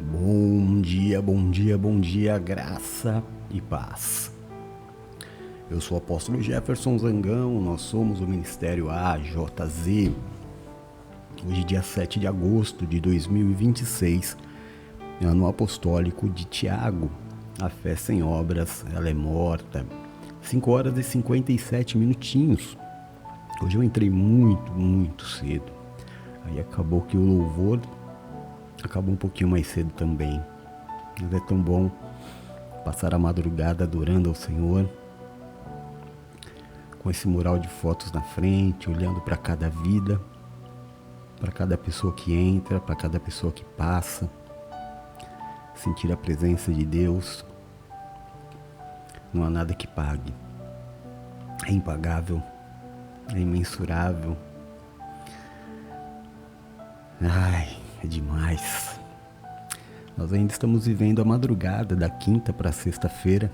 Bom dia, bom dia, bom dia, graça e paz. Eu sou o apóstolo Jefferson Zangão, nós somos o Ministério AJZ. Hoje, dia 7 de agosto de 2026, ano apostólico de Tiago. A fé sem obras, ela é morta. 5 horas e 57 minutinhos. Hoje eu entrei muito cedo. Aí acabou que o louvor acabou um pouquinho mais cedo também. Mas é tão bom passar a madrugada adorando ao Senhor, com esse mural de fotos na frente, olhando para cada vida, para cada pessoa que entra, para cada pessoa que passa, sentir a presença de Deus. Não há nada que pague. É impagável, é imensurável. Ai, é demais. Nós ainda estamos vivendo a madrugada da quinta para sexta-feira.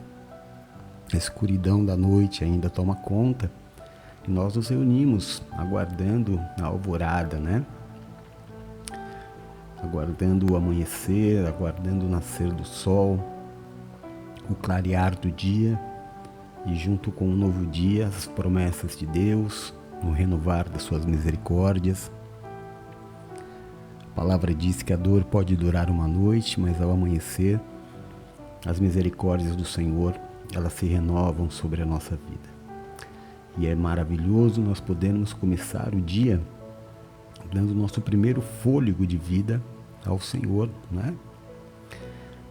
A escuridão da noite ainda toma conta. E nós nos reunimos aguardando a alvorada, né? Aguardando o amanhecer, aguardando o nascer do sol, o clarear do dia. E junto com o novo dia, as promessas de Deus, no renovar das suas misericórdias. A palavra diz que a dor pode durar uma noite, mas ao amanhecer, as misericórdias do Senhor, elas se renovam sobre a nossa vida. E é maravilhoso nós podermos começar o dia dando o nosso primeiro fôlego de vida ao Senhor, né?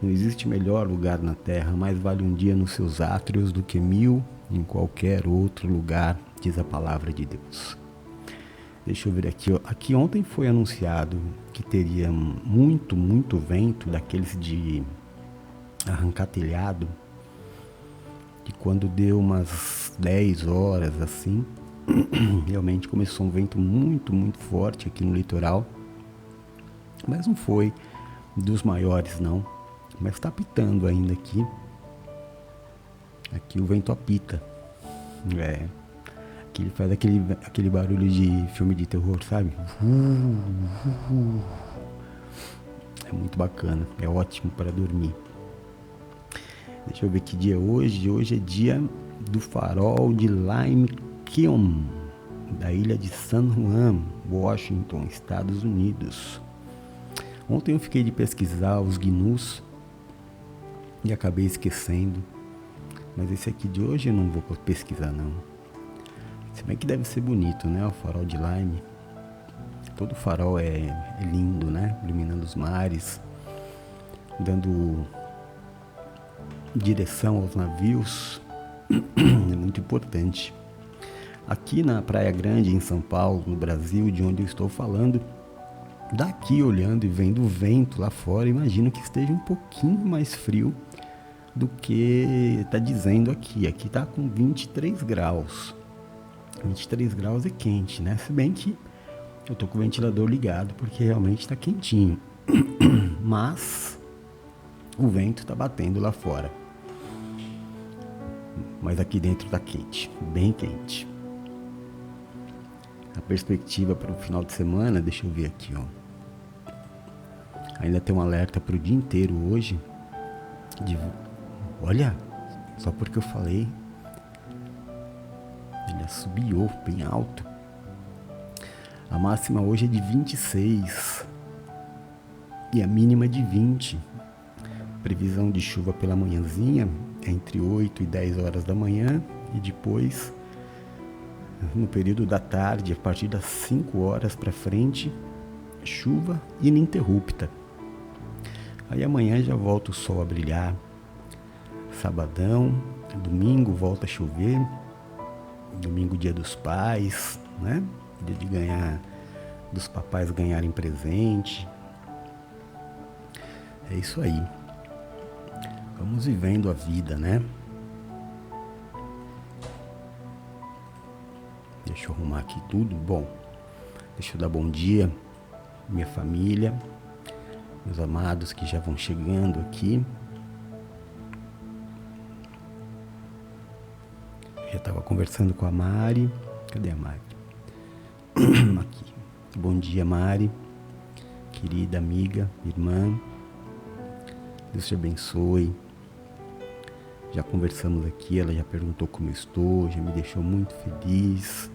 Não existe melhor lugar na terra, mais vale um dia nos seus átrios do que 1000 em qualquer outro lugar, diz a palavra de Deus. Deixa eu ver aqui, ó. Aqui ontem foi anunciado que teria muito vento, daqueles de arrancar telhado, que quando deu umas 10 horas assim, realmente começou um vento muito forte aqui no litoral, mas não foi dos maiores não, mas está apitando ainda aqui o vento apita, que ele faz aquele barulho de filme de terror, sabe? É muito bacana, é ótimo para dormir. Deixa eu ver que dia é hoje. Hoje é dia do farol de Lime Kiln, da ilha de San Juan, Washington, Estados Unidos. Ontem eu fiquei de pesquisar os gnus e acabei esquecendo. Mas esse aqui de hoje eu não vou pesquisar não. Se bem que deve ser bonito, né? O farol de Lime. Todo farol é lindo, né? Iluminando os mares, dando direção aos navios. É muito importante. Aqui na Praia Grande, em São Paulo, no Brasil, de onde eu estou falando, daqui olhando e vendo o vento lá fora, imagino que esteja um pouquinho mais frio do que está dizendo aqui. Aqui está com 23 graus. 23 graus é quente, né? Se bem que eu tô com o ventilador ligado porque realmente está quentinho. Mas o vento está batendo lá fora. Mas aqui dentro tá quente, bem quente. A perspectiva para o final de semana, deixa eu ver aqui, ó. Ainda tem um alerta para o dia inteiro hoje. Olha, só porque eu falei, ele assobiou bem alto. A máxima hoje é de 26 e a mínima de 20. Previsão de chuva pela manhãzinha, entre 8 e 10 horas da manhã, e depois, no período da tarde, a partir das 5 horas para frente, chuva ininterrupta. Aí amanhã já volta o sol a brilhar. Sabadão, domingo volta a chover. Domingo, dia dos pais, né? Dia de ganhar, dos papais ganharem presente. É isso aí. Vamos vivendo a vida, né? Deixa eu arrumar aqui tudo. Bom, deixa eu dar bom dia, minha família, meus amados que já vão chegando aqui. Já estava conversando com a Mari. Cadê a Mari? Aqui. Bom dia, Mari, querida amiga, irmã. Deus te abençoe. Já conversamos aqui, ela já perguntou como eu estou, já me deixou muito feliz.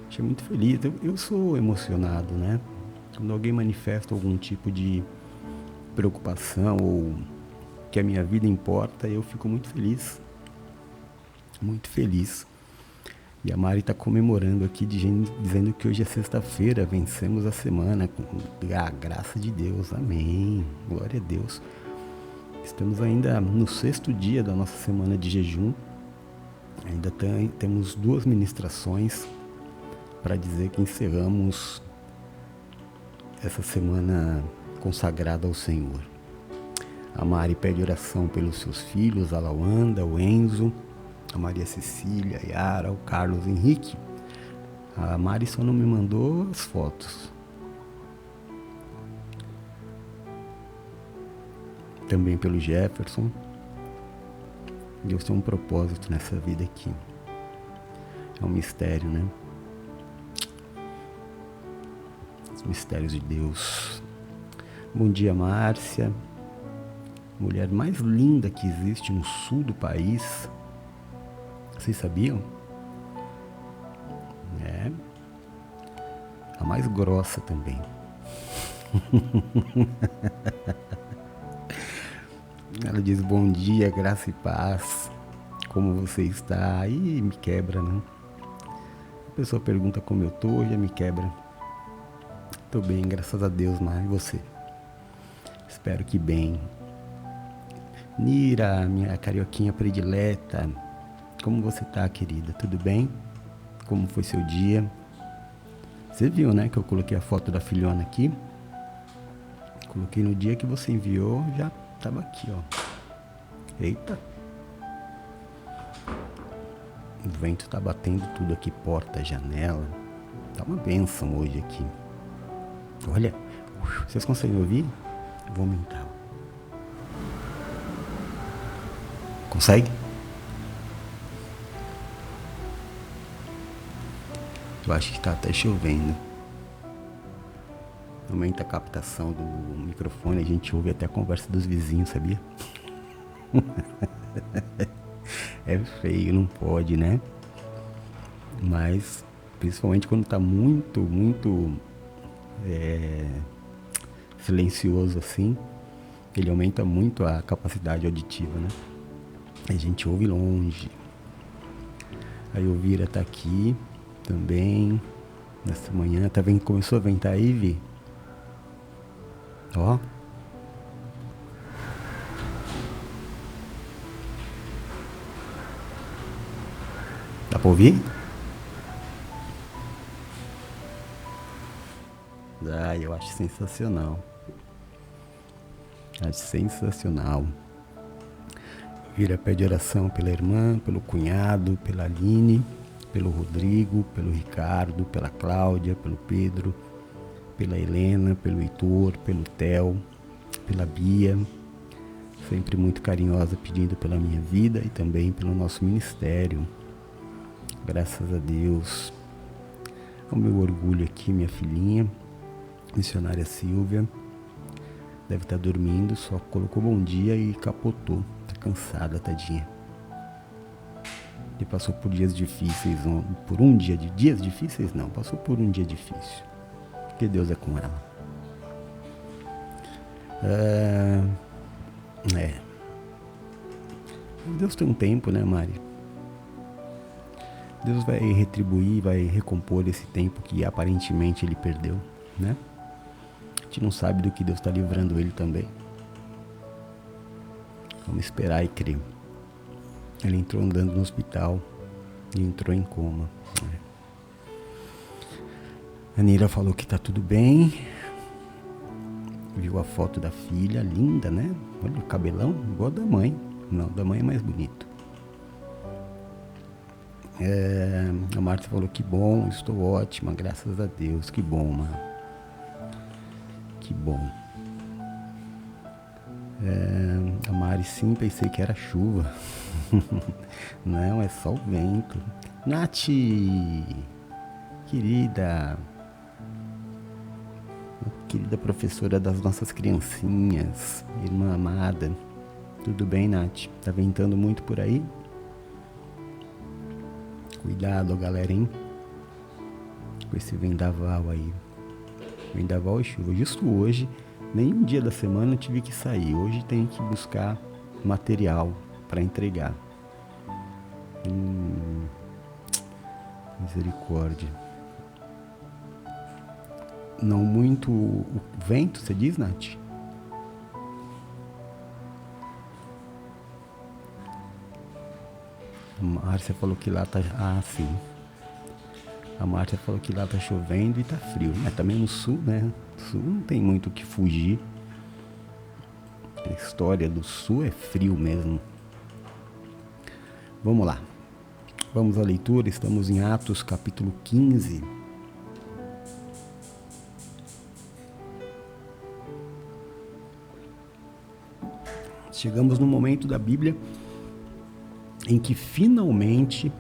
Achei muito feliz. Eu sou emocionado, né? Quando alguém manifesta algum tipo de preocupação ou que a minha vida importa, eu fico muito feliz. Muito feliz. E a Mari está comemorando aqui, dizendo que hoje é sexta-feira, vencemos a semana com a graça de Deus. Amém. Glória a Deus. Estamos ainda no 6º dia da nossa semana de jejum. Ainda temos 2 ministrações para dizer que encerramos essa semana consagrada ao Senhor. A Mari pede oração pelos seus filhos, a Lawanda, o Enzo, a Maria Cecília, a Yara, o Carlos Henrique. A Mari só não me mandou as fotos. Também pelo Jefferson. Deus tem um propósito nessa vida aqui. É um mistério, né? Os mistérios de Deus. Bom dia, Márcia. Mulher mais linda que existe no sul do país. Vocês sabiam? É. A mais grossa também. Ela diz bom dia, graça e paz. Como você está? Aí me quebra, né? A pessoa pergunta como eu tô, já me quebra. Tô bem, graças a Deus, mas e você? Espero que bem. Nira, minha carioquinha predileta. Como você tá, querida? Tudo bem? Como foi seu dia? Você viu, né, que eu coloquei a foto da filhona aqui? Coloquei no dia que você enviou, já tava aqui, ó. Eita. O vento tá batendo tudo aqui, porta, janela. Tá uma bênção hoje aqui. Olha, vocês conseguem ouvir? Vou aumentar. Consegue? Eu acho que tá até chovendo. Aumenta a captação do microfone, a gente ouve até a conversa dos vizinhos, sabia? É feio, não pode, né? Mas, principalmente quando tá muito silencioso assim, ele aumenta muito a capacidade auditiva, né? A gente ouve longe. A Elvira tá aqui também, nessa manhã, tá vendo? Começou a ventar aí, Vi? Ó. Dá pra ouvir? Ah, eu acho sensacional. Acho sensacional. Vira pede oração pela irmã, pelo cunhado, pela Aline, pelo Rodrigo, pelo Ricardo, pela Cláudia, pelo Pedro, pela Helena, pelo Heitor, pelo Theo, pela Bia, sempre muito carinhosa pedindo pela minha vida e também pelo nosso ministério. Graças a Deus. É o meu orgulho aqui, minha filhinha, missionária Silvia. Deve estar dormindo, só colocou bom dia e capotou. Tá cansada, tadinha. E passou por dias difíceis, por um dia de dias difíceis não, passou por um dia difícil. Porque Deus é com ela. Deus tem um tempo, né, Mari? Deus vai retribuir, vai recompor esse tempo que aparentemente ele perdeu, né? A gente não sabe do que Deus está livrando ele também. Vamos esperar e crer. Ele entrou andando no hospital e entrou em coma. A Nira falou que tá tudo bem. Viu a foto da filha, linda, né? Olha o cabelão, igual da mãe. Não, da mãe é mais bonito. A Marta falou que bom, estou ótima, graças a Deus. Que bom, mano. Que bom. A Mari, sim, pensei que era chuva. Não, é só o vento. Nath, querida. Ok. querida professora das nossas criancinhas, irmã amada. Tudo bem, Nath? Tá ventando muito por aí? Cuidado, galera, hein? Com esse vendaval aí. Vendaval e chuva. Justo hoje, nenhum dia da semana eu tive que sair. Hoje tenho que buscar material para entregar. Misericórdia. Não muito o vento, você diz, Nath? A Márcia falou que lá tá... Ah, sim. A Márcia falou que lá tá chovendo e tá frio. Mas também no sul, né? No sul não tem muito o que fugir. A história do sul é frio mesmo. Vamos lá. Vamos à leitura. Estamos em Atos capítulo 15. Chegamos no momento da Bíblia em que finalmente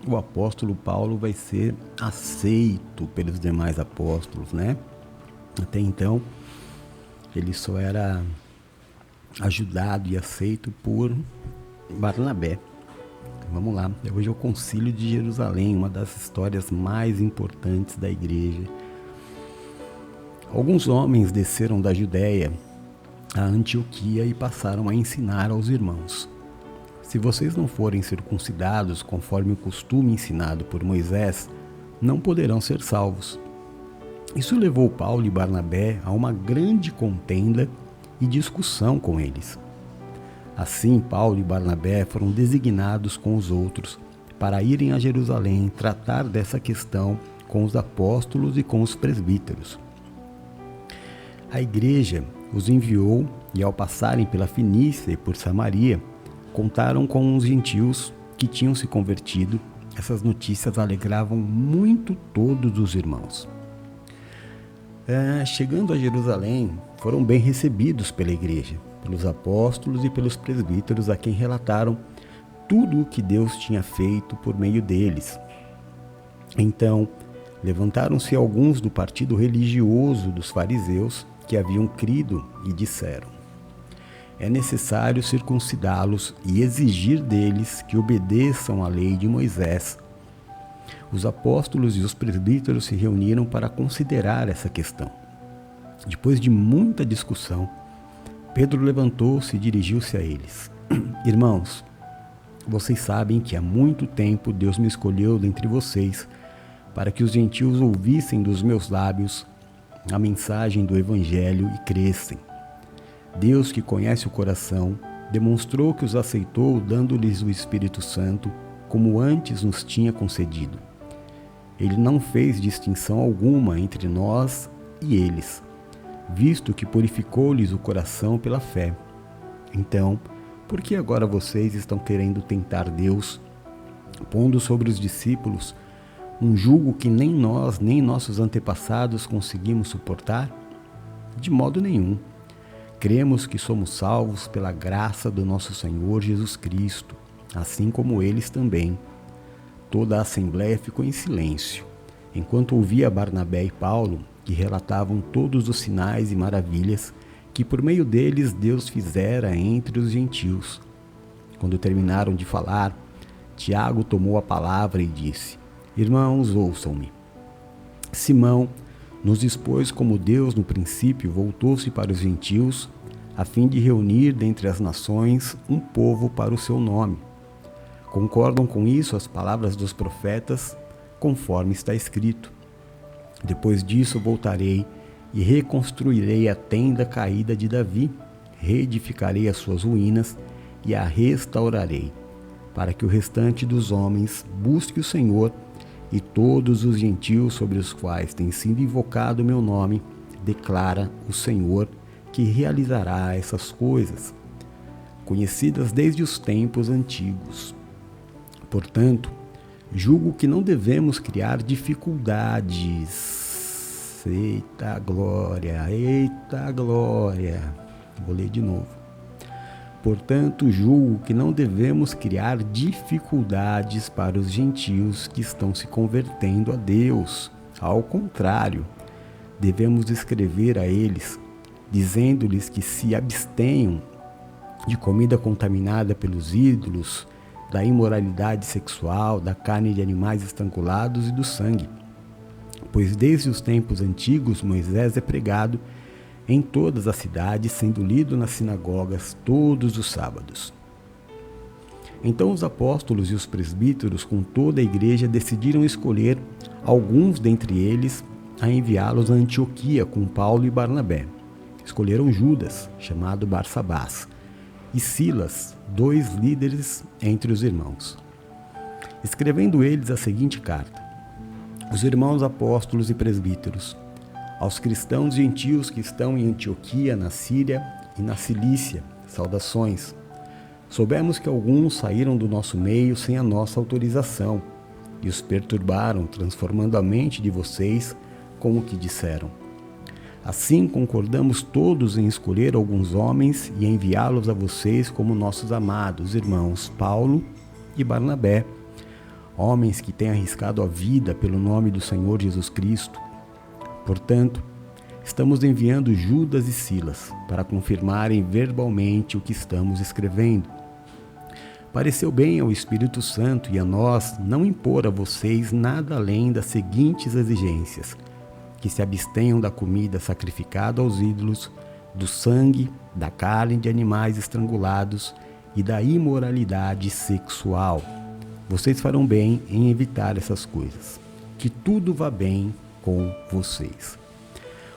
o apóstolo Paulo vai ser aceito pelos demais apóstolos, né? Até então, ele só era ajudado e aceito por Barnabé. Vamos lá, hoje é o Concílio de Jerusalém, uma das histórias mais importantes da igreja. Alguns homens desceram da Judéia a Antioquia e passaram a ensinar aos irmãos: se vocês não forem circuncidados conforme o costume ensinado por Moisés, não poderão ser salvos. Isso levou Paulo e Barnabé a uma grande contenda e discussão com eles. Assim, Paulo e Barnabé foram designados com os outros para irem a Jerusalém tratar dessa questão com os apóstolos e com os presbíteros. A igreja os enviou e, ao passarem pela Fenícia e por Samaria, contaram com os gentios que tinham se convertido. Essas notícias alegravam muito todos os irmãos. Chegando a Jerusalém, foram bem recebidos pela igreja, pelos apóstolos e pelos presbíteros, a quem relataram tudo o que Deus tinha feito por meio deles. Então, levantaram-se alguns do partido religioso dos fariseus que haviam crido e disseram: é necessário circuncidá-los e exigir deles que obedeçam à lei de Moisés. Os apóstolos e os presbíteros se reuniram para considerar essa questão. Depois de muita discussão, Pedro levantou-se e dirigiu-se a eles: irmãos, vocês sabem que há muito tempo Deus me escolheu dentre vocês para que os gentios ouvissem dos meus lábios a mensagem do Evangelho e crescem. Deus, que conhece o coração, demonstrou que os aceitou, dando-lhes o Espírito Santo, como antes nos tinha concedido. Ele não fez distinção alguma entre nós e eles, visto que purificou-lhes o coração pela fé. Então, por que agora vocês estão querendo tentar Deus, pondo sobre os discípulos um jugo que nem nós, nem nossos antepassados conseguimos suportar? De modo nenhum. Cremos que somos salvos pela graça do nosso Senhor Jesus Cristo, assim como eles também. Toda a assembleia ficou em silêncio, enquanto ouvia Barnabé e Paulo, que relatavam todos os sinais e maravilhas que por meio deles Deus fizera entre os gentios. Quando terminaram de falar, Tiago tomou a palavra e disse: irmãos, ouçam-me. Simão nos expôs como Deus no princípio voltou-se para os gentios, a fim de reunir dentre as nações um povo para o seu nome. Concordam com isso as palavras dos profetas, conforme está escrito: depois disso voltarei e reconstruirei a tenda caída de Davi, reedificarei as suas ruínas e a restaurarei, para que o restante dos homens busque o Senhor, e todos os gentios sobre os quais tem sido invocado o meu nome, declara o Senhor, que realizará essas coisas, conhecidas desde os tempos antigos. Portanto, julgo que não devemos criar dificuldades. Eita glória, eita glória. Vou ler de novo. Portanto, julgo que não devemos criar dificuldades para os gentios que estão se convertendo a Deus. Ao contrário, devemos escrever a eles, dizendo-lhes que se abstenham de comida contaminada pelos ídolos, da imoralidade sexual, da carne de animais estrangulados e do sangue. Pois desde os tempos antigos Moisés é pregado em todas as cidades, sendo lido nas sinagogas todos os sábados. Então os apóstolos e os presbíteros, com toda a igreja, decidiram escolher alguns dentre eles a enviá-los a Antioquia com Paulo e Barnabé. Escolheram Judas, chamado Barsabás, e Silas, 2 líderes entre os irmãos. Escrevendo eles a seguinte carta: Os irmãos apóstolos e presbíteros, aos cristãos gentios que estão em Antioquia, na Síria e na Cilícia, saudações. Soubemos que alguns saíram do nosso meio sem a nossa autorização e os perturbaram, transformando a mente de vocês com o que disseram. Assim, concordamos todos em escolher alguns homens e enviá-los a vocês como nossos amados irmãos Paulo e Barnabé, homens que têm arriscado a vida pelo nome do Senhor Jesus Cristo. Portanto, estamos enviando Judas e Silas para confirmarem verbalmente o que estamos escrevendo. Pareceu bem ao Espírito Santo e a nós não impor a vocês nada além das seguintes exigências: que se abstenham da comida sacrificada aos ídolos, do sangue, da carne de animais estrangulados e da imoralidade sexual. Vocês farão bem em evitar essas coisas. Que tudo vá bem com vocês.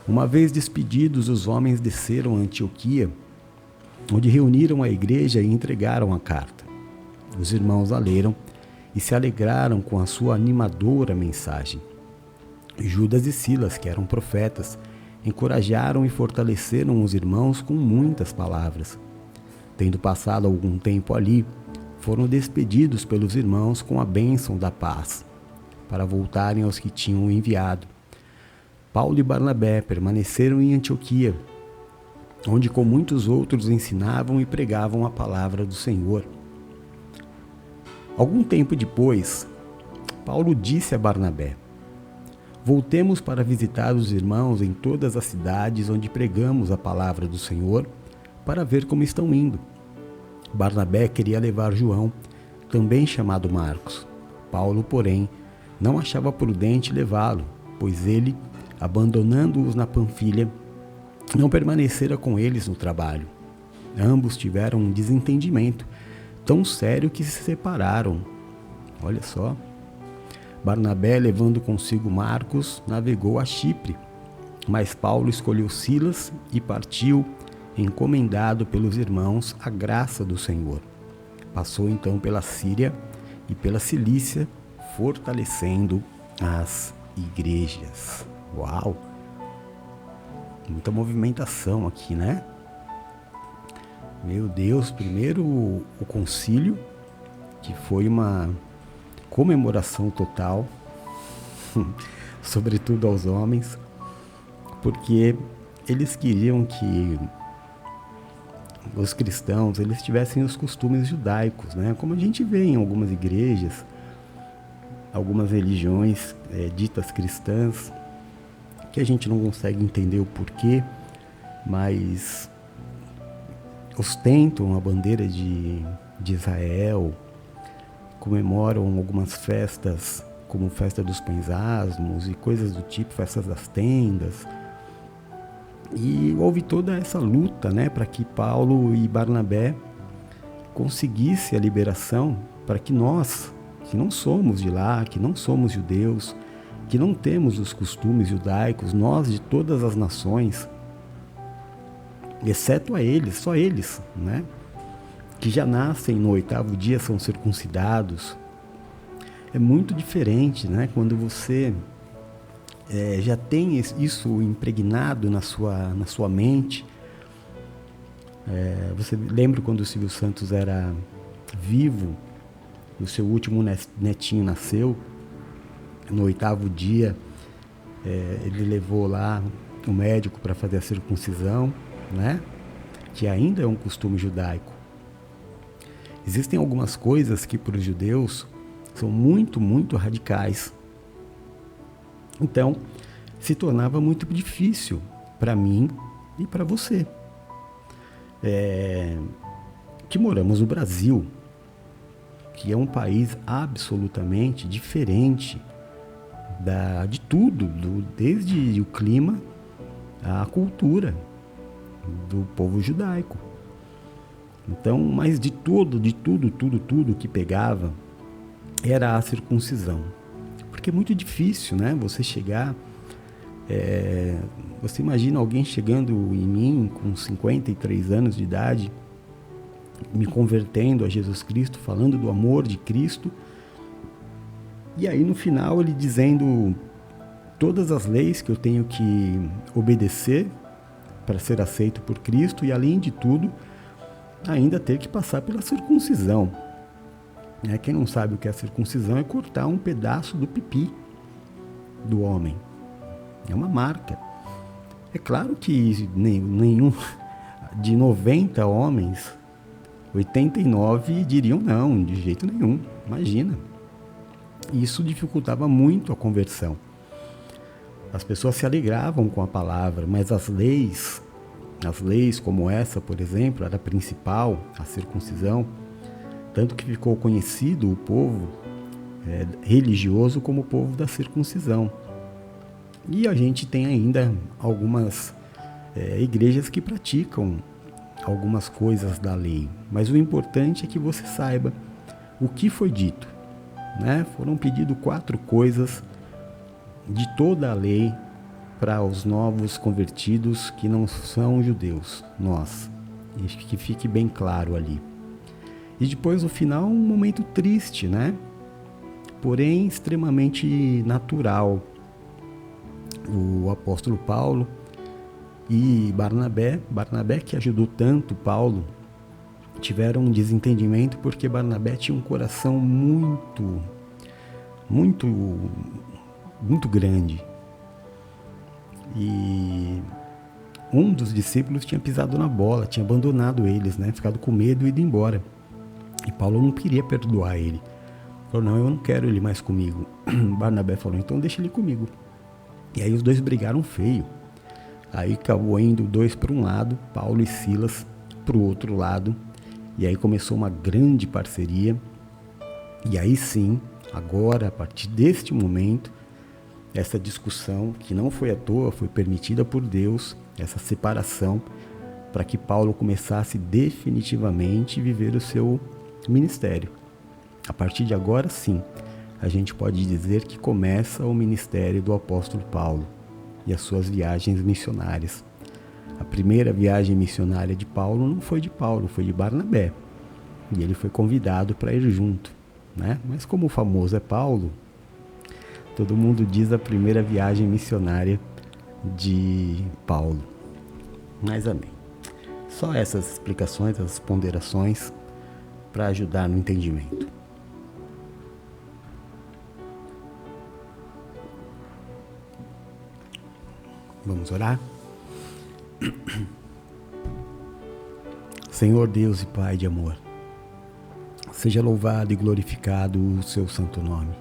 Uma vez despedidos, os homens desceram a Antioquia, onde reuniram a igreja e entregaram a carta. Os irmãos a leram e se alegraram com a sua animadora mensagem. Judas e Silas, que eram profetas, encorajaram e fortaleceram os irmãos com muitas palavras. Tendo passado algum tempo ali, foram despedidos pelos irmãos com a bênção da paz, para voltarem aos que tinham enviado. Paulo e Barnabé permaneceram em Antioquia, onde com muitos outros ensinavam e pregavam a palavra do Senhor. Algum tempo depois, Paulo disse a Barnabé: Voltemos para visitar os irmãos em todas as cidades onde pregamos a palavra do Senhor, para ver como estão indo. Barnabé queria levar João, também chamado Marcos. Paulo, porém, não achava prudente levá-lo, pois ele, abandonando-os na Panfilha, não permanecera com eles no trabalho. Ambos tiveram um desentendimento tão sério que se separaram. Olha só. Barnabé, levando consigo Marcos, navegou a Chipre, mas Paulo escolheu Silas e partiu, encomendado pelos irmãos à graça do Senhor. Passou então pela Síria e pela Cilícia, fortalecendo as igrejas. Uau! Muita movimentação aqui, né? Meu Deus, primeiro o concílio, que foi uma comemoração total, sobretudo aos homens, porque eles queriam que os cristãos eles tivessem os costumes judaicos, né? Como a gente vê em algumas igrejas, algumas religiões ditas cristãs, que a gente não consegue entender o porquê, mas ostentam a bandeira de Israel, comemoram algumas festas, como festa dos pães asmos e coisas do tipo, festas das tendas. E houve toda essa luta, né, para que Paulo e Barnabé conseguissem a liberação, para que nós, que não somos de lá, que não somos judeus, que não temos os costumes judaicos, nós de todas as nações, exceto a eles, só eles, né, que já nascem no 8º dia, são circuncidados. É muito diferente, né, quando você já tem isso impregnado na sua mente. Você lembra quando o Silvio Santos era vivo, o seu último netinho nasceu, no 8º dia, ele levou lá o médico para fazer a circuncisão, né? Que ainda é um costume judaico. Existem algumas coisas que para os judeus são muito, muito radicais. Então, se tornava muito difícil para mim e para você. Que moramos no Brasil, que é um país absolutamente diferente de tudo, desde o clima à cultura do povo judaico. Então, mas de tudo que pegava era a circuncisão. Porque é muito difícil, né? Você chegar... você imagina alguém chegando em mim com 53 anos de idade, me convertendo a Jesus Cristo, falando do amor de Cristo, e aí no final ele dizendo todas as leis que eu tenho que obedecer para ser aceito por Cristo, e além de tudo, ainda ter que passar pela circuncisão. Quem não sabe o que é a circuncisão é cortar um pedaço do pipi do homem. É uma marca. É claro que nenhum de 90 homens, 89 diriam não, de jeito nenhum. Imagina. Isso dificultava muito a conversão. As pessoas se alegravam com a palavra, mas as leis como essa, por exemplo, era a principal, a circuncisão, tanto que ficou conhecido o povo religioso como o povo da circuncisão. E a gente tem ainda algumas igrejas que praticam algumas coisas da lei, mas o importante é que você saiba o que foi dito. Foram pedidas 4 coisas de toda a lei para os novos convertidos que não são judeus, nós. E que fique bem claro ali. E depois, no final, um momento triste, porém extremamente natural. O apóstolo Paulo e Barnabé que ajudou tanto Paulo, tiveram um desentendimento porque Barnabé tinha um coração muito grande. E um dos discípulos tinha pisado na bola, tinha abandonado eles, ficado com medo e ido embora. E Paulo não queria perdoar ele. Falou, não, eu não quero ele mais comigo. Barnabé falou, então deixa ele comigo. E aí os dois brigaram feio. Aí acabou indo 2 para um lado, Paulo e Silas para o outro lado. E aí começou uma grande parceria. E aí sim, agora, a partir deste momento, essa discussão, que não foi à toa, foi permitida por Deus, essa separação, para que Paulo começasse definitivamente a viver o seu ministério. A partir de agora, sim, a gente pode dizer que começa o ministério do apóstolo Paulo e as suas viagens missionárias. A primeira viagem missionária de Paulo não foi de Paulo, foi de Barnabé. E ele foi convidado para ir junto, Mas como o famoso é Paulo, todo mundo diz a primeira viagem missionária de Paulo. Mas amém. Só essas explicações, essas ponderações para ajudar no entendimento. Vamos orar? Senhor Deus e Pai de amor, seja louvado e glorificado o seu santo nome.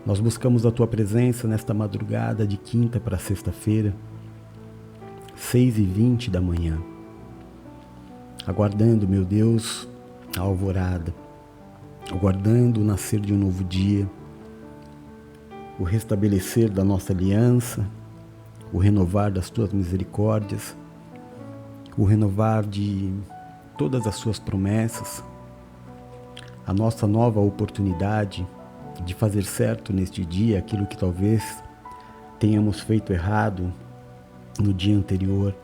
Nós buscamos a tua presença nesta madrugada de quinta para sexta-feira, 6h20 da manhã, aguardando, meu Deus, a alvorada, aguardando o nascer de um novo dia, o restabelecer da nossa aliança, o renovar das tuas misericórdias, o renovar de todas as suas promessas, a nossa nova oportunidade de fazer certo neste dia aquilo que talvez tenhamos feito errado no dia anterior.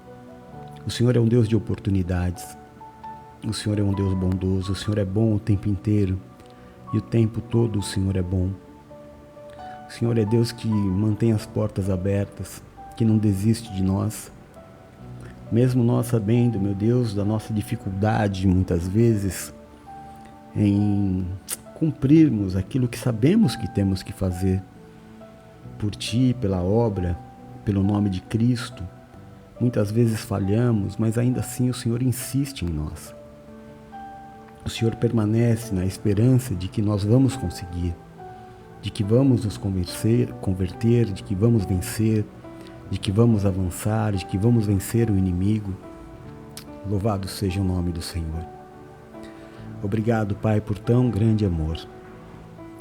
O Senhor é um Deus de oportunidades, o Senhor é um Deus bondoso, o Senhor é bom o tempo inteiro e o tempo todo o Senhor é bom. O Senhor é Deus que mantém as portas abertas, que não desiste de nós. Mesmo nós sabendo, meu Deus, da nossa dificuldade muitas vezes em cumprirmos aquilo que sabemos que temos que fazer por Ti, pela obra, pelo nome de Cristo. Muitas vezes falhamos, mas ainda assim o Senhor insiste em nós. O Senhor permanece na esperança de que nós vamos conseguir. de que vamos nos converter, de que vamos vencer, de que vamos avançar, de que vamos vencer o inimigo. Louvado seja o nome do Senhor. Obrigado, Pai, por tão grande amor.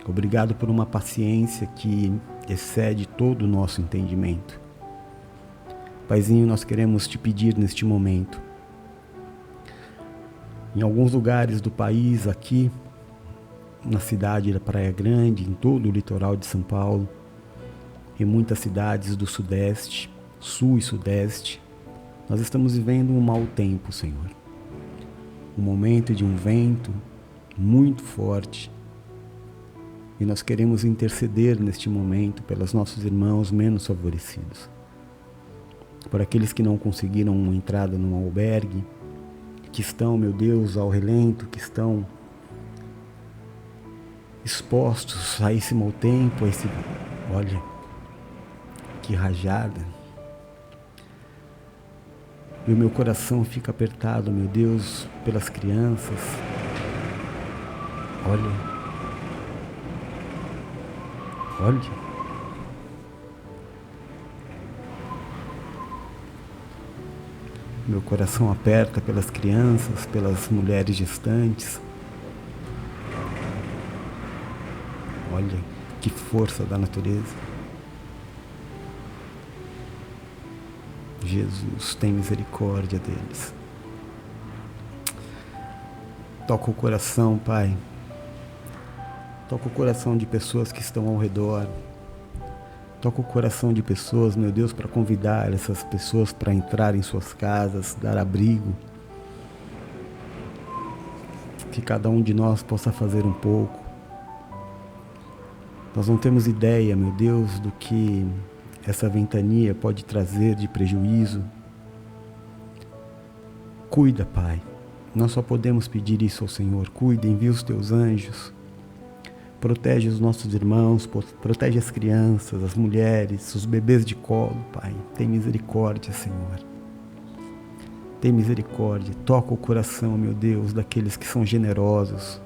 Obrigado por uma paciência que excede todo o nosso entendimento. Paizinho, nós queremos te pedir neste momento. Em alguns lugares do país, aqui, na cidade da Praia Grande, em todo o litoral de São Paulo, em muitas cidades do Sudeste, Sul e Sudeste, nós estamos vivendo um mau tempo, Senhor. Um momento de um vento muito forte. E nós queremos interceder neste momento pelos nossos irmãos menos favorecidos. Por aqueles que não conseguiram uma entrada num albergue, que estão, meu Deus, ao relento, que estão expostos a esse mau tempo, a esse... Olha, que rajada. E o meu coração fica apertado, meu Deus, pelas crianças. Olha. Meu coração aperta pelas crianças, pelas mulheres gestantes. Olha, que força da natureza. Jesus, tem misericórdia deles. Toca o coração, Pai. Toca o coração de pessoas que estão ao redor. Toca o coração de pessoas, meu Deus, para convidar essas pessoas para entrar em suas casas, dar abrigo. Que cada um de nós possa fazer um pouco. Nós não temos ideia, meu Deus, do que essa ventania pode trazer de prejuízo. Cuida, Pai. Nós só podemos pedir isso ao Senhor. Cuida, envia os teus anjos. Protege os nossos irmãos, protege as crianças, as mulheres, os bebês de colo, Pai. Tem misericórdia, Senhor. Tem misericórdia. Toca o coração, meu Deus, daqueles que são generosos.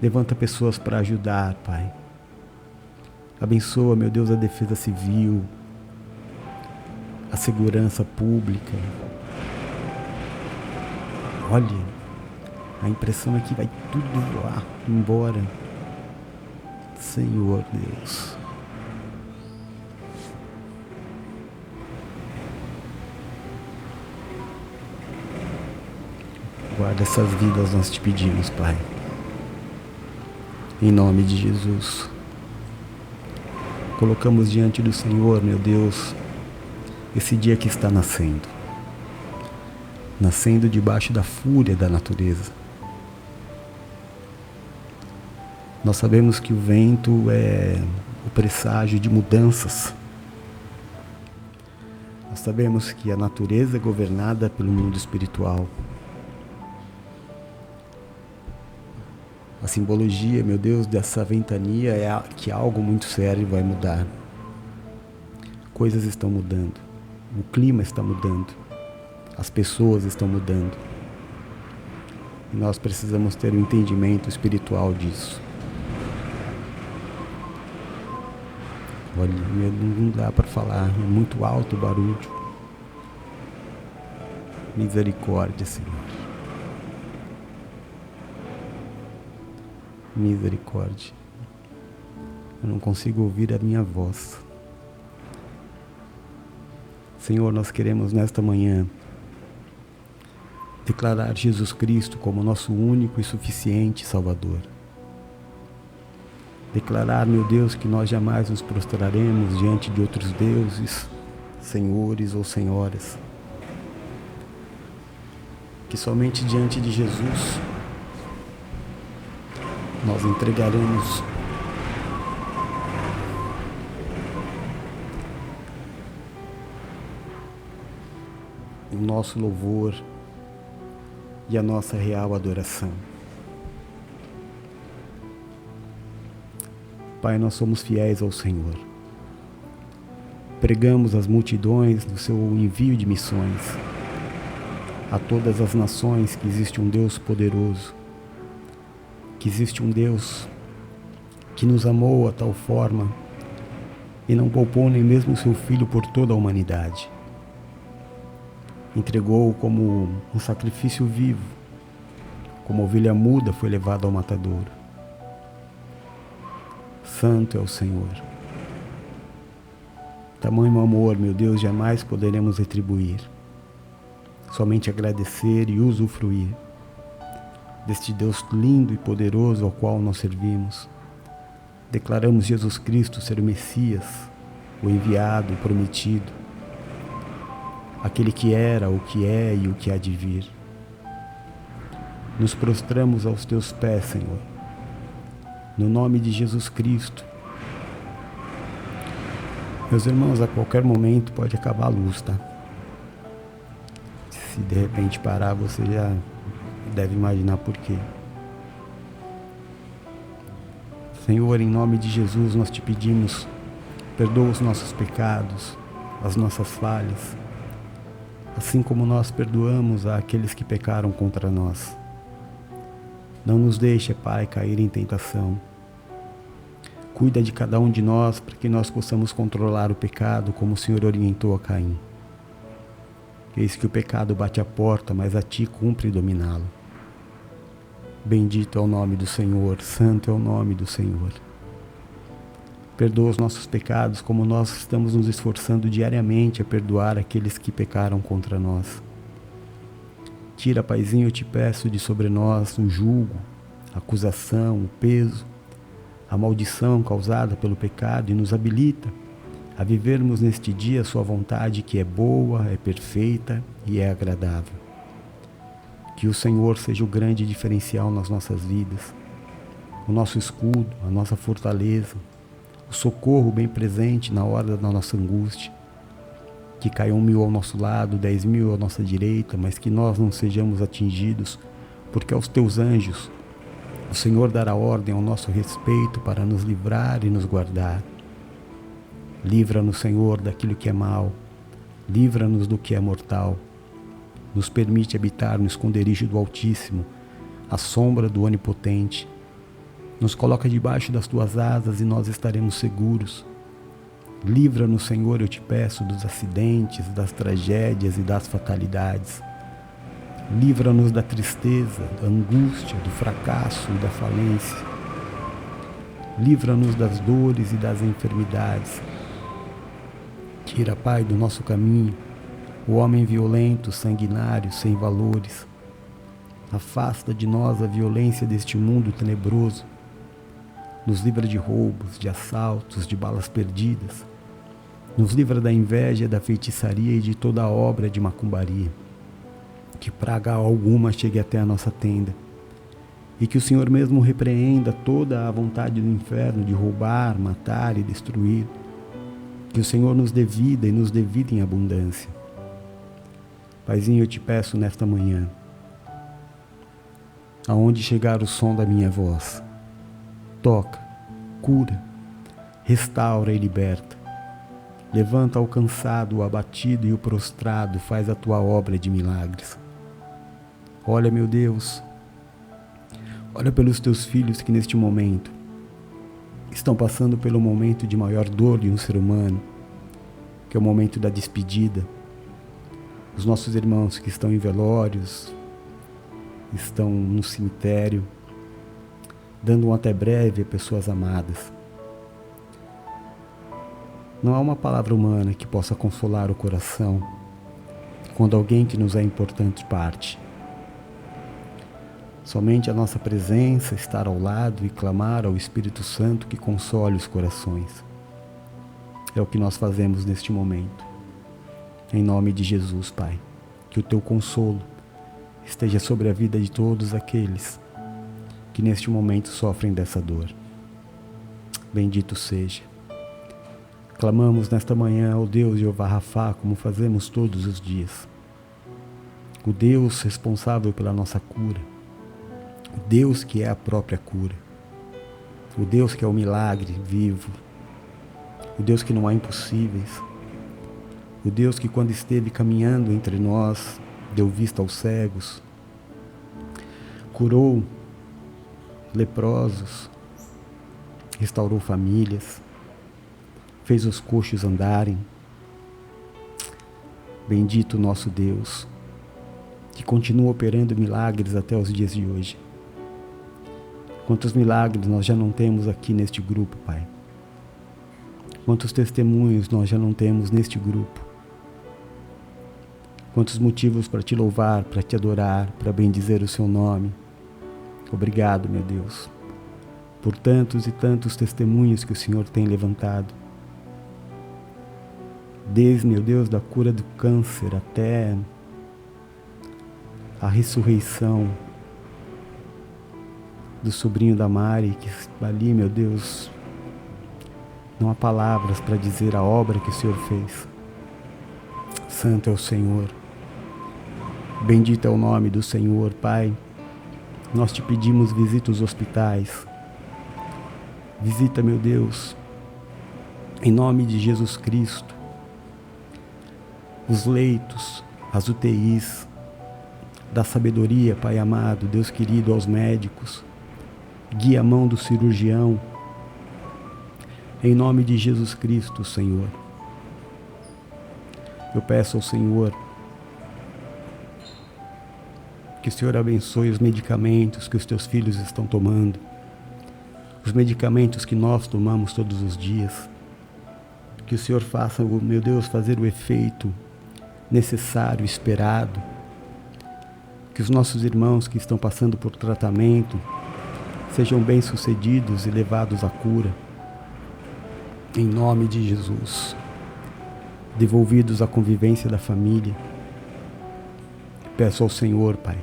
Levanta pessoas para ajudar, Pai. Abençoa, meu Deus, a defesa civil, a segurança pública. Olha, a impressão é que vai tudo voar embora. Senhor Deus. Guarda essas vidas, nós te pedimos, Pai. Em nome de Jesus. Colocamos diante do Senhor, meu Deus, esse dia que está nascendo. Nascendo debaixo da fúria da natureza. Nós sabemos que o vento é o presságio de mudanças. Nós sabemos que a natureza é governada pelo mundo espiritual. A simbologia, meu Deus, dessa ventania é que algo muito sério vai mudar. Coisas estão mudando. O clima está mudando. As pessoas estão mudando. E nós precisamos ter um entendimento espiritual disso. Olha, não dá para falar, é muito alto o barulho. Misericórdia, Senhor. Misericórdia. Eu não consigo ouvir a minha voz. Senhor, nós queremos nesta manhã declarar Jesus Cristo como nosso único e suficiente Salvador. Declarar, meu Deus, que nós jamais nos prostraremos diante de outros deuses, senhores ou senhoras. Que somente diante de Jesus nós entregaremos o nosso louvor e a nossa real adoração. Pai, nós somos fiéis ao Senhor. Pregamos às multidões no seu envio de missões, a todas as nações, que existe um Deus poderoso, que existe um Deus que nos amou a tal forma e não poupou nem mesmo seu Filho por toda a humanidade. Entregou-o como um sacrifício vivo, como ovelha muda foi levado ao matadouro. Santo é o Senhor. Tamanho amor, meu Deus, jamais poderemos retribuir. Somente agradecer e usufruir deste Deus lindo e poderoso ao qual nós servimos. Declaramos Jesus Cristo ser o Messias, o enviado, o prometido, aquele que era, o que é e o que há de vir. Nos prostramos aos teus pés, Senhor, no nome de Jesus Cristo. Meus irmãos, a qualquer momento pode acabar a luz, tá? Se de repente parar, você já deve imaginar por quê. Senhor, em nome de Jesus, nós te pedimos, perdoa os nossos pecados, as nossas falhas, assim como nós perdoamos àqueles que pecaram contra nós. Não nos deixe, Pai, cair em tentação. Cuida de cada um de nós para que nós possamos controlar o pecado como o Senhor orientou a Caim. Eis que o pecado bate à porta, mas a ti cumpre dominá-lo. Bendito é o nome do Senhor, santo é o nome do Senhor. Perdoa os nossos pecados como nós estamos nos esforçando diariamente a perdoar aqueles que pecaram contra nós. Tira, Paizinho, eu te peço, de sobre nós o jugo, a acusação, o peso, a maldição causada pelo pecado e nos habilita a vivermos neste dia a sua vontade, que é boa, é perfeita e é agradável. Que o Senhor seja o grande diferencial nas nossas vidas, o nosso escudo, a nossa fortaleza, o socorro bem presente na hora da nossa angústia. Que caiam 1000 ao nosso lado, 10.000 à nossa direita, mas que nós não sejamos atingidos, porque aos teus anjos o Senhor dará ordem ao nosso respeito para nos livrar e nos guardar. Livra-nos, Senhor, daquilo que é mal, livra-nos do que é mortal. Nos permite habitar no esconderijo do Altíssimo, à sombra do Onipotente. Nos coloca debaixo das tuas asas e nós estaremos seguros. Livra-nos, Senhor, eu te peço, dos acidentes, das tragédias e das fatalidades. Livra-nos da tristeza, da angústia, do fracasso e da falência. Livra-nos das dores e das enfermidades. Tira, Pai, do nosso caminho o homem violento, sanguinário, sem valores. Afasta de nós a violência deste mundo tenebroso. Nos livra de roubos, de assaltos, de balas perdidas. Nos livra da inveja, da feitiçaria e de toda a obra de macumbaria. Que praga alguma chegue até a nossa tenda. E que o Senhor mesmo repreenda toda a vontade do inferno de roubar, matar e destruir. Que o Senhor nos dê vida e nos dê vida em abundância. Paizinho, eu te peço nesta manhã, aonde chegar o som da minha voz, toca, cura, restaura e liberta. Levanta o cansado, o abatido e o prostrado, faz a tua obra de milagres. Olha, meu Deus, olha pelos teus filhos que neste momento estão passando pelo momento de maior dor de um ser humano, que é o momento da despedida. Os nossos irmãos que estão em velórios, estão no cemitério, dando um até breve a pessoas amadas. Não há uma palavra humana que possa consolar o coração quando alguém que nos é importante parte. Somente a nossa presença, estar ao lado e clamar ao Espírito Santo que console os corações. É o que nós fazemos neste momento. Em nome de Jesus, Pai, que o teu consolo esteja sobre a vida de todos aqueles que neste momento sofrem dessa dor. Bendito seja. Clamamos nesta manhã ao Deus Jeová Rafá, como fazemos todos os dias. O Deus responsável pela nossa cura. O Deus que é a própria cura. O Deus que é o milagre vivo. O Deus que não há impossíveis. O Deus que, quando esteve caminhando entre nós, deu vista aos cegos, curou leprosos, restaurou famílias, fez os coxos andarem. Bendito nosso Deus, que continua operando milagres até os dias de hoje. Quantos milagres nós já não temos aqui neste grupo, Pai. Quantos testemunhos nós já não temos neste grupo. Quantos motivos para te louvar, para te adorar, para bendizer o seu nome. Obrigado, meu Deus, por tantos e tantos testemunhos que o Senhor tem levantado. Desde, meu Deus, da cura do câncer até a ressurreição do sobrinho da Mari, que ali, meu Deus, não há palavras para dizer a obra que o Senhor fez. Santo é o Senhor. Bendito é o nome do Senhor, Pai. Nós te pedimos, visita os hospitais. Visita, meu Deus, em nome de Jesus Cristo, os leitos, as UTIs, dá sabedoria, Pai amado, Deus querido, aos médicos. Guia a mão do cirurgião. Em nome de Jesus Cristo, Senhor. Eu peço ao Senhor que o Senhor abençoe os medicamentos que os teus filhos estão tomando, os medicamentos que nós tomamos todos os dias. Que o Senhor faça, meu Deus, fazer o efeito necessário, esperado. Que os nossos irmãos que estão passando por tratamento sejam bem-sucedidos e levados à cura. Em nome de Jesus. Devolvidos à convivência da família. Peço ao Senhor, Pai.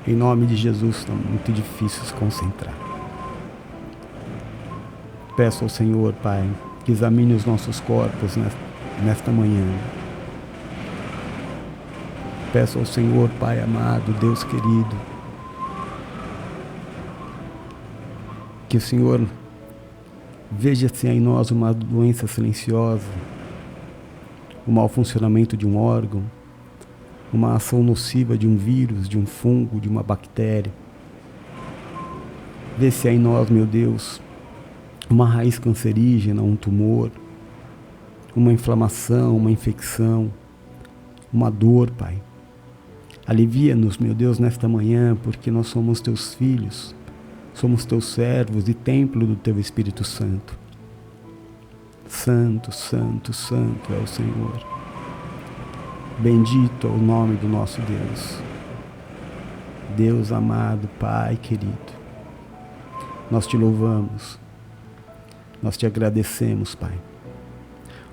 Em nome de Jesus, está muito difícil se concentrar. Peço ao Senhor, Pai, que examine os nossos corpos nesta manhã. Peço ao Senhor, Pai amado, Deus querido, que o Senhor veja se há em nós uma doença silenciosa, o mau funcionamento de um órgão, uma ação nociva de um vírus, de um fungo, de uma bactéria. Vê se há em nós, meu Deus, uma raiz cancerígena, um tumor, uma inflamação, uma infecção, uma dor, Pai. Alivia-nos, meu Deus, nesta manhã, porque nós somos teus filhos, somos teus servos e templo do teu Espírito Santo. Santo, santo, santo é o Senhor. Bendito é o nome do nosso Deus. Deus amado, Pai querido, nós te louvamos, nós te agradecemos, Pai.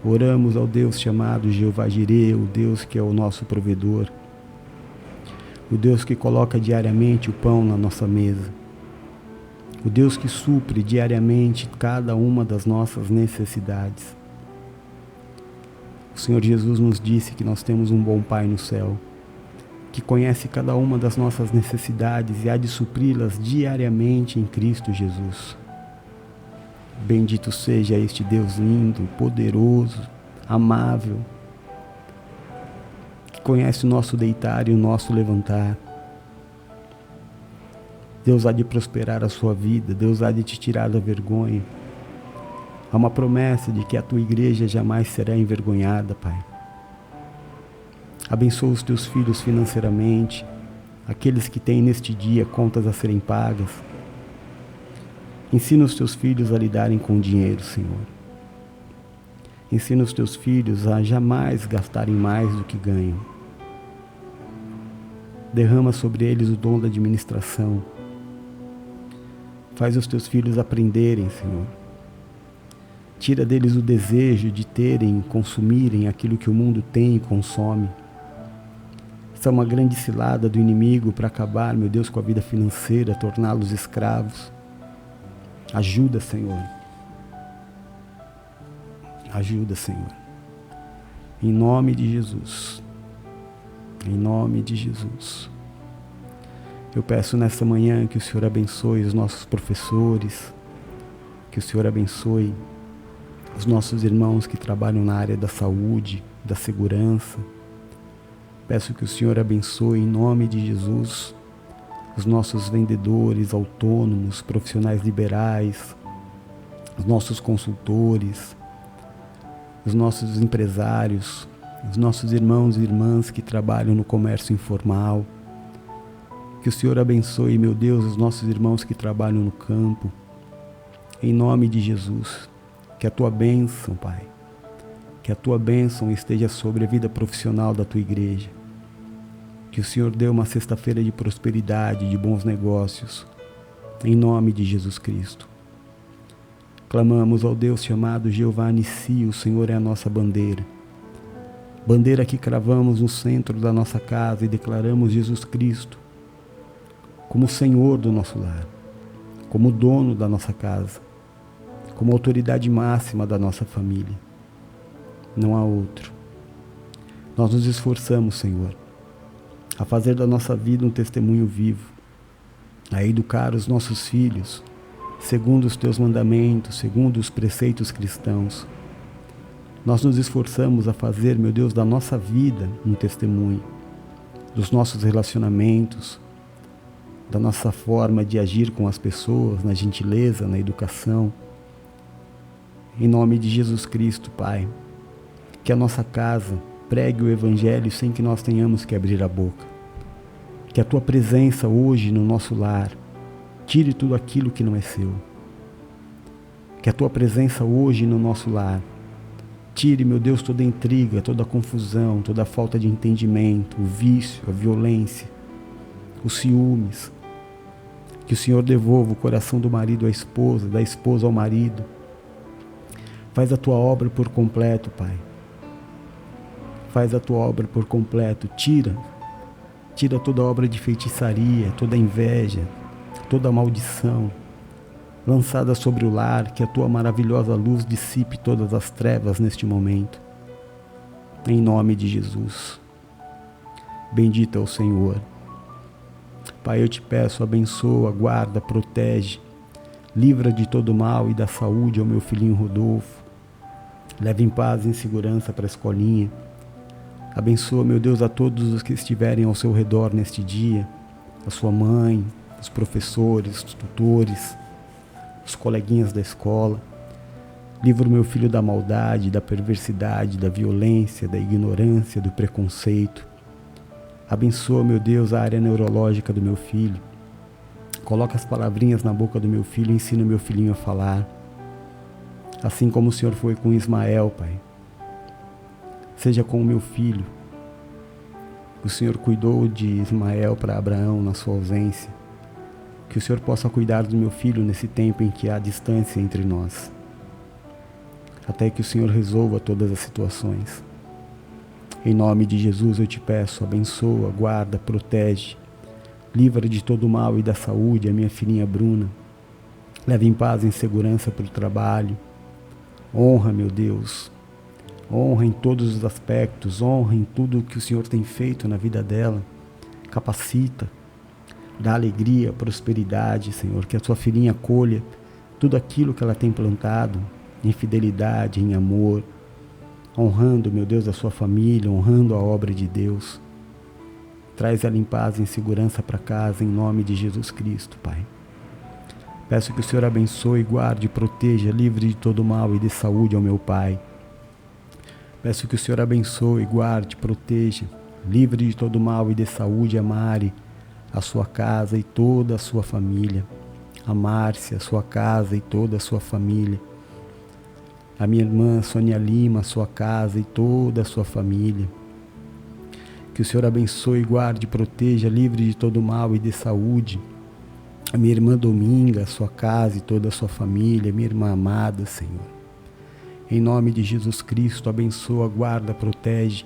Oramos ao Deus chamado Jeová Jireh, o Deus que é o nosso provedor, o Deus que coloca diariamente o pão na nossa mesa, o Deus que supre diariamente cada uma das nossas necessidades. O Senhor Jesus nos disse que nós temos um bom Pai no céu, que conhece cada uma das nossas necessidades e há de supri-las diariamente em Cristo Jesus. Bendito seja este Deus lindo, poderoso, amável, que conhece o nosso deitar e o nosso levantar. Deus há de prosperar a sua vida, Deus há de te tirar da vergonha. Há uma promessa de que a tua igreja jamais será envergonhada, Pai. Abençoa os teus filhos financeiramente, aqueles que têm neste dia contas a serem pagas. Ensina os teus filhos a lidarem com o dinheiro, Senhor. Ensina os teus filhos a jamais gastarem mais do que ganham. Derrama sobre eles o dom da administração. Faz os teus filhos aprenderem, Senhor. Tira deles o desejo de terem, consumirem aquilo que o mundo tem e consome. Isso é uma grande cilada do inimigo para acabar, meu Deus, com a vida financeira, torná-los escravos. Ajuda, Senhor. Ajuda, Senhor. Em nome de Jesus. Em nome de Jesus. Eu peço nesta manhã que o Senhor abençoe os nossos professores, que o Senhor abençoe os nossos irmãos que trabalham na área da saúde, da segurança. Peço que o Senhor abençoe, em nome de Jesus, os nossos vendedores autônomos, profissionais liberais, os nossos consultores, os nossos empresários, os nossos irmãos e irmãs que trabalham no comércio informal. Que o Senhor abençoe, meu Deus, os nossos irmãos que trabalham no campo. Em nome de Jesus, que a tua bênção, Pai, que a tua bênção esteja sobre a vida profissional da tua igreja. Que o Senhor dê uma sexta-feira de prosperidade, de bons negócios, em nome de Jesus Cristo. Clamamos ao Deus chamado Jeová Nissi, o Senhor é a nossa bandeira. Bandeira que cravamos no centro da nossa casa e declaramos Jesus Cristo como Senhor do nosso lar, como dono da nossa casa, como autoridade máxima da nossa família. Não há outro. Nós nos esforçamos, Senhor, a fazer da nossa vida um testemunho vivo, a educar os nossos filhos, segundo os teus mandamentos, segundo os preceitos cristãos. Nós nos esforçamos a fazer, meu Deus, da nossa vida um testemunho, dos nossos relacionamentos, da nossa forma de agir com as pessoas, na gentileza, na educação. Em nome de Jesus Cristo, Pai, que a nossa casa pregue o Evangelho sem que nós tenhamos que abrir a boca. Que a tua presença hoje no nosso lar tire tudo aquilo que não é seu. Que a tua presença hoje no nosso lar tire, meu Deus, toda intriga, toda confusão, toda falta de entendimento, o vício, a violência, os ciúmes. Que o Senhor devolva o coração do marido à esposa, da esposa ao marido. Faz a tua obra por completo, Pai. Faz a tua obra por completo. Tira toda obra de feitiçaria, toda inveja, toda maldição lançada sobre o lar, que a tua maravilhosa luz dissipe todas as trevas neste momento. Em nome de Jesus. Bendito é o Senhor. Pai, eu te peço, abençoa, guarda, protege, livra de todo mal e dá saúde ao meu filhinho Rodolfo. Leva em paz e em segurança para a escolinha. Abençoa, meu Deus, a todos os que estiverem ao seu redor neste dia, a sua mãe, os professores, os tutores, os coleguinhas da escola. Livra o meu filho da maldade, da perversidade, da violência, da ignorância, do preconceito. Abençoa, meu Deus, a área neurológica do meu filho. Coloca as palavrinhas na boca do meu filho e ensina o meu filhinho a falar. Assim como o Senhor foi com Ismael, Pai. Seja com o meu filho. O Senhor cuidou de Ismael para Abraão na sua ausência. Que o Senhor possa cuidar do meu filho nesse tempo em que há distância entre nós. Até que o Senhor resolva todas as situações. Em nome de Jesus eu te peço, abençoa, guarda, protege, livra de todo mal e da saúde a minha filhinha Bruna. Leva em paz e em segurança para o trabalho. Honra, meu Deus, honra em todos os aspectos, honra em tudo o que o Senhor tem feito na vida dela. Capacita, dá alegria, prosperidade, Senhor, que a tua filhinha colha tudo aquilo que ela tem plantado, em fidelidade, em amor, honrando, meu Deus, a sua família, honrando a obra de Deus. Traz ela em paz e em segurança para casa, em nome de Jesus Cristo, Pai. Peço que o Senhor abençoe, guarde, proteja, livre de todo mal e dê saúde ao meu Pai. Peço que o Senhor abençoe, guarde, proteja, livre de todo mal e dê saúde a Mari, a sua casa e toda a sua família. A Márcia, a sua casa e toda a sua família. A minha irmã Sônia Lima, a sua casa e toda a sua família. Que o Senhor abençoe, guarde, proteja, livre de todo mal e dê saúde. A minha irmã Dominga, a sua casa e toda a sua família, minha irmã amada, Senhor. Em nome de Jesus Cristo, abençoa, guarda, protege,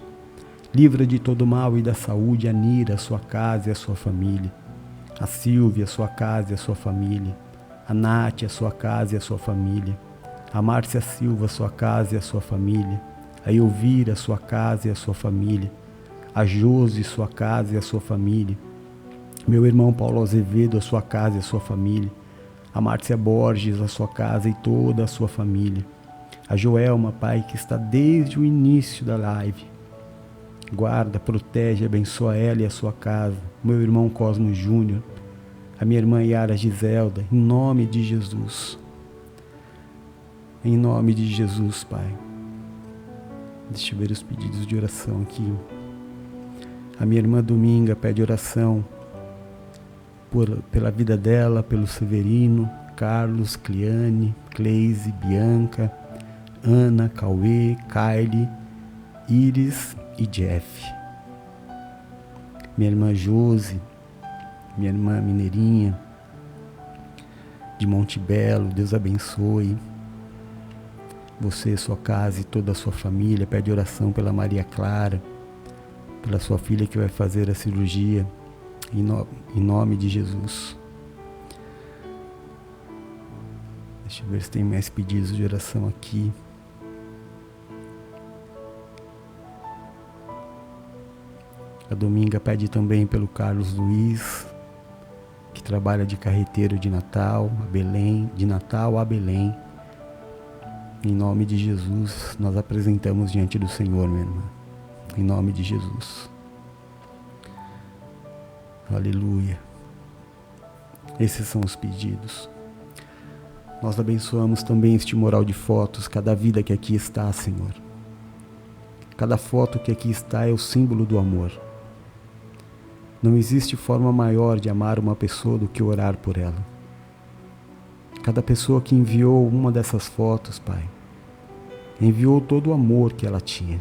livra de todo mal e dá saúde a Nira, a sua casa e a sua família. A Silvia, a sua casa e a sua família. A Nath, a sua casa e a sua família. A Márcia Silva, a sua casa e a sua família. A Elvira, a sua casa e a sua família. A Josi, sua casa e a sua família. Meu irmão Paulo Azevedo, a sua casa e a sua família. A Márcia Borges, a sua casa e toda a sua família. A Joelma, Pai, que está desde o início da live. Guarda, protege, abençoa ela e a sua casa. Meu irmão Cosmo Júnior. a minha irmã Yara Giselda, em nome de Jesus. Em nome de Jesus, Pai. Deixa eu ver os pedidos de oração aqui. A minha irmã Dominga pede oração pela vida dela, pelo Severino, Carlos, Cliane, Cleise, Bianca, Ana, Cauê, Kylie, Iris e Jeff. Minha irmã Josi, minha irmã Mineirinha, de Monte Belo, Deus abençoe você, sua casa e toda a sua família. Pede oração pela Maria Clara, pela sua filha que vai fazer a cirurgia, em nome de Jesus. Deixa eu ver se tem mais pedidos de oração aqui. A Dominga pede também pelo Carlos Luiz, que trabalha de carreteiro de Natal a Belém. Em nome de Jesus, nós apresentamos diante do Senhor, minha irmã. Em nome de Jesus. Aleluia. Esses são os pedidos. Nós abençoamos também este mural de fotos, cada vida que aqui está, Senhor. Cada foto que aqui está é o símbolo do amor. Não existe forma maior de amar uma pessoa do que orar por ela. Cada pessoa que enviou uma dessas fotos, Pai, enviou todo o amor que ela tinha.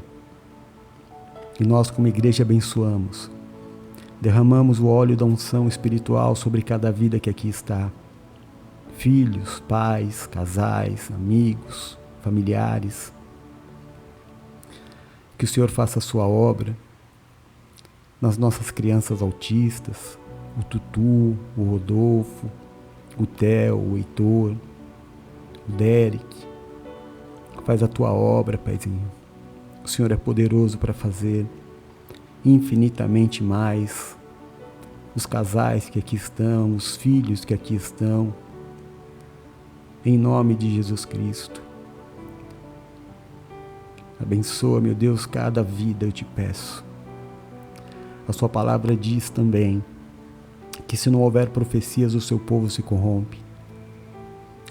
E nós, como igreja, abençoamos. Derramamos o óleo da unção espiritual sobre cada vida que aqui está. Filhos, pais, casais, amigos, familiares. Que o Senhor faça a sua obra nas nossas crianças autistas, o Tutu, o Rodolfo, o Theo, o Heitor, o Derek. Faz a tua obra, Paizinho. O Senhor é poderoso para fazer infinitamente mais. Os casais que aqui estão, os filhos que aqui estão, em nome de Jesus Cristo. Abençoa, meu Deus, cada vida, eu te peço. A sua palavra diz também que se não houver profecias, o seu povo se corrompe.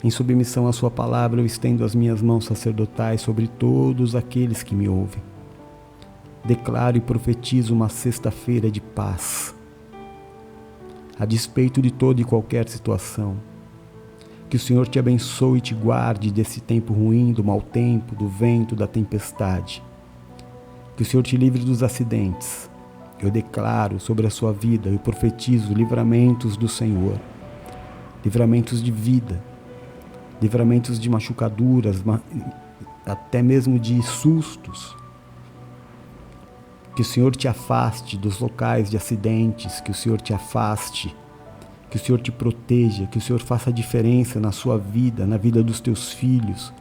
Em submissão à sua palavra, eu estendo as minhas mãos sacerdotais sobre todos aqueles que me ouvem. Declaro e profetizo uma sexta-feira de paz, a despeito de toda e qualquer situação. Que o Senhor te abençoe e te guarde desse tempo ruim, do mau tempo, do vento, da tempestade. Que o Senhor te livre dos acidentes. Eu declaro sobre a sua vida, eu profetizo livramentos do Senhor, livramentos de vida, livramentos de machucaduras, até mesmo de sustos. Que o Senhor te afaste dos locais de acidentes, que o Senhor te afaste, que o Senhor te proteja, que o Senhor faça a diferença na sua vida, na vida dos teus filhos,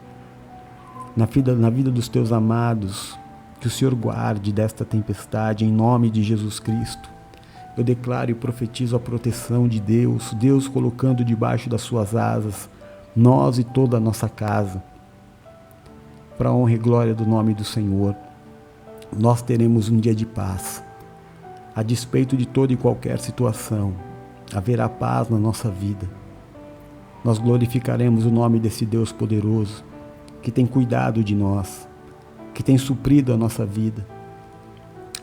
na vida dos teus amados. Que o Senhor guarde desta tempestade em nome de Jesus Cristo. Eu declaro e profetizo a proteção de Deus, Deus colocando debaixo das suas asas nós e toda a nossa casa, para a honra e glória do nome do Senhor. Nós teremos um dia de paz. A despeito de toda e qualquer situação, haverá paz na nossa vida. Nós glorificaremos o nome desse Deus poderoso, que tem cuidado de nós, que tem suprido a nossa vida.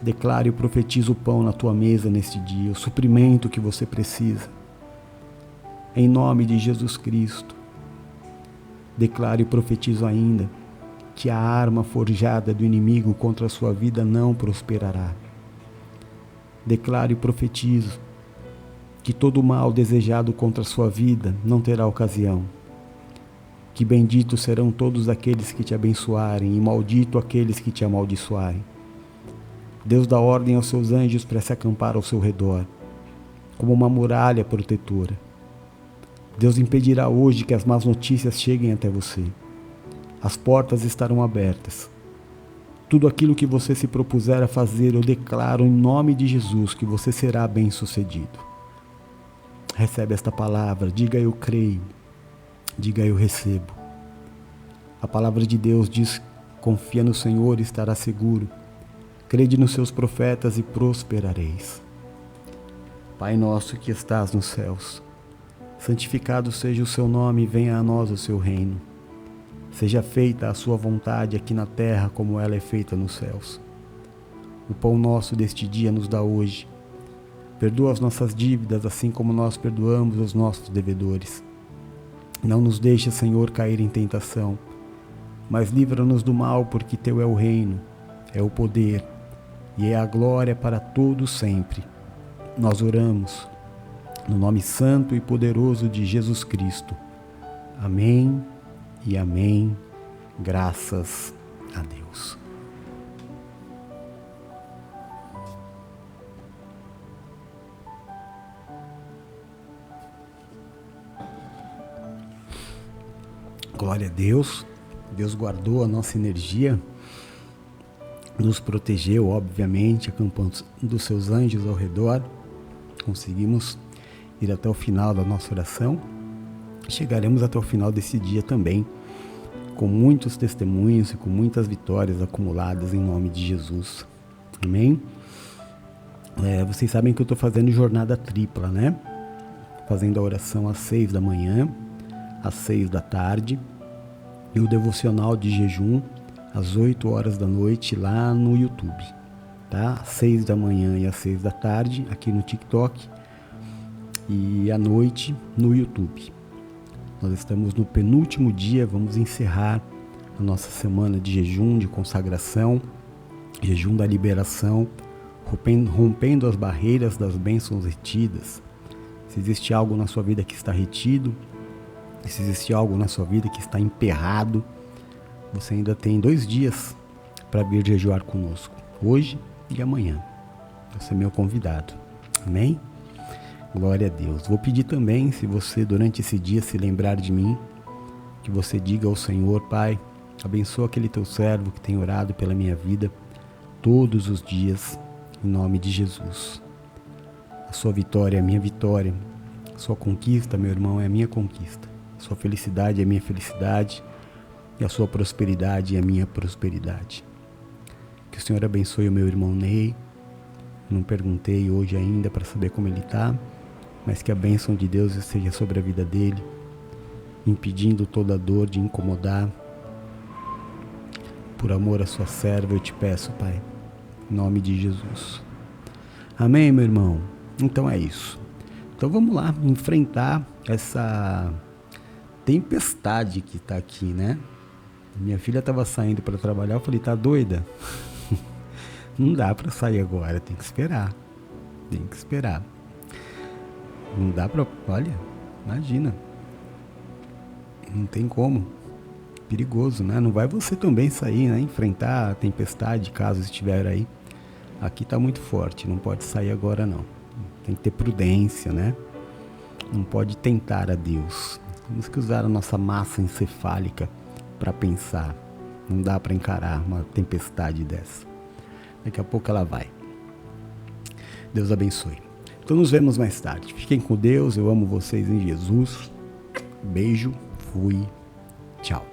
Declaro e profetizo o pão na tua mesa neste dia, o suprimento que você precisa. Em nome de Jesus Cristo. Declaro e profetizo ainda que a arma forjada do inimigo contra a sua vida não prosperará. Declaro e profetizo que todo o mal desejado contra a sua vida não terá ocasião. Que benditos serão todos aqueles que te abençoarem e maldito aqueles que te amaldiçoarem. Deus dá ordem aos seus anjos para se acampar ao seu redor, como uma muralha protetora. Deus impedirá hoje que as más notícias cheguem até você. As portas estarão abertas. Tudo aquilo que você se propuser a fazer, eu declaro em nome de Jesus que você será bem-sucedido. Recebe esta palavra, diga eu creio, diga eu recebo. A palavra de Deus diz: confia no Senhor e estará seguro. Crede nos seus profetas e prosperareis. Pai nosso que estás nos céus, Santificado seja o seu nome e venha a nós o seu reino. Seja feita a sua vontade aqui na terra como ela é feita nos céus. O pão nosso deste dia nos dá hoje. Perdoa as nossas dívidas, assim como nós perdoamos os nossos devedores. Não nos deixe, Senhor, cair em tentação, mas livra-nos do mal, porque teu é o reino, é o poder e é a glória para todos sempre. Nós oramos no nome santo e poderoso de Jesus Cristo. Amém e amém. Graças a Deus. Glória a Deus. Deus guardou a nossa energia, nos protegeu, obviamente, acampando dos seus anjos ao redor. Conseguimos ir até o final da nossa oração. Chegaremos até o final desse dia também, com muitos testemunhos e com muitas vitórias acumuladas em nome de Jesus. Amém? Vocês sabem que eu estou fazendo jornada tripla, né? Fazendo a oração às 6 da manhã, às 6 da tarde, e o devocional de jejum às 8 horas da noite lá no YouTube, tá? Às 6 da manhã e às 6 da tarde aqui no TikTok e à noite no YouTube. Nós estamos no penúltimo dia, vamos encerrar a nossa semana de jejum, de consagração, jejum da liberação, rompendo as barreiras das bênçãos retidas. Se existe algo na sua vida que está retido, se existe algo na sua vida que está emperrado, você ainda tem 2 dias para vir jejuar conosco, hoje e amanhã. Você é meu convidado. Amém? Glória a Deus. Vou pedir também, se você durante esse dia se lembrar de mim, que você diga ao Senhor: Pai, abençoa aquele teu servo que tem orado pela minha vida todos os dias, em nome de Jesus. A sua vitória é a minha vitória, a sua conquista, meu irmão, é a minha conquista. A sua felicidade é a minha felicidade e a sua prosperidade é a minha prosperidade. Que o Senhor abençoe o meu irmão Ney. Não perguntei hoje ainda para saber como ele está, mas que a bênção de Deus esteja sobre a vida dele, impedindo toda dor de incomodar. Por amor à sua serva, eu te peço, Pai, em nome de Jesus. Amém, meu irmão? Então é isso. Então vamos lá, enfrentar essa tempestade que está aqui, né? Minha filha estava saindo para trabalhar, eu falei: tá doida? Não dá para sair agora, tem que esperar. Tem que esperar. Não dá para... Olha, imagina. Não tem como. Perigoso, né? Não vai você também sair, né? Enfrentar a tempestade, caso estiver aí. Aqui tá muito forte, não pode sair agora não. Tem que ter prudência, né? Não pode tentar a Deus. Temos que usar a nossa massa encefálica para pensar. Não dá para encarar uma tempestade dessa. Daqui a pouco ela vai. Deus abençoe. Então nos vemos mais tarde. Fiquem com Deus. Eu amo vocês em Jesus. Beijo. Fui. Tchau.